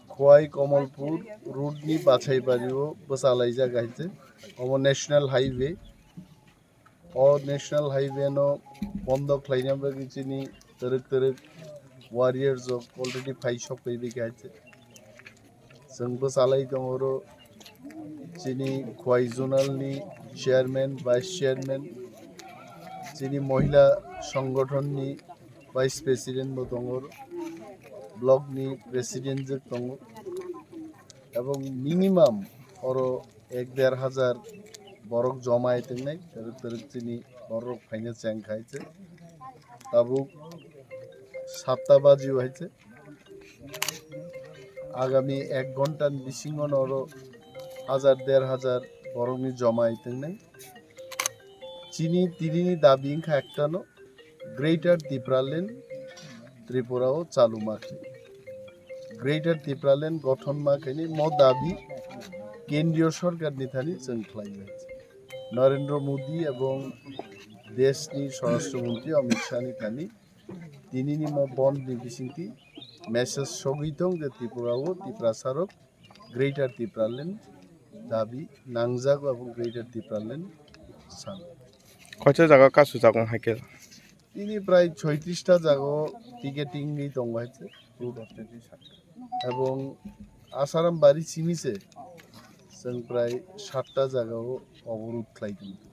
খোয়াই কমলপুর রুটনি বাছাই পারিও বসালাইজা গাইছে অম national highway ন্যাশনাल highway no बंद खालामनाय बिदिनि तरक वारियर्स अलरेडी फाइसब फैबाय गाइছে जोंबो सालाय दङ जिनि खवाई जोनालनि चेयारमैन वाइस चेयारमैन जिनि महिला संगठननि वाइस प्रेसिडेंट दङ ब्लकनि प्रेसिडेंट जो दङ এবং मिनिमाम और 1-1,500 बरक जमाय दोननाय तरक जिनि बरक फाइनो चें खाइছে ताबुक 7टा बाजी হয়েছে आगामी 1 घंटा बिसिङन और 1000-1,500 बरकनि जमाय दोननाय जिनि तिरिनि दाबि एकटानो ग्रेटर त्रिपुरालैंड त्रिपुराओ चालू माखे ग्रेटर त्रिपुरालैंड गठन माखेनि म दाबि केंद्रीय सरकार निथानि जों खालामनाय नरेंद्र मोदी एवं देशनि स्वराष्ट्रमंत्री अमित शाह निथानि दिनैनि म बन्द बिसिंथि मेसेज सगिदों जे त्रिपुराओ त्रिपुरा सारक ग्रेटर त्रिपुरालैंड दाबि नांजाग एवं ग्रेटर त्रिपुरालैंड सान कयटा जायगा कासु जागोन हाइकेल তিনি প্রায় 36টা জায়গা টিকেটিং নি দंगाइছে এবং आसाराम बारी सिमिसे जों प्राय 7टा जायगायाव अबरोध खालामदों।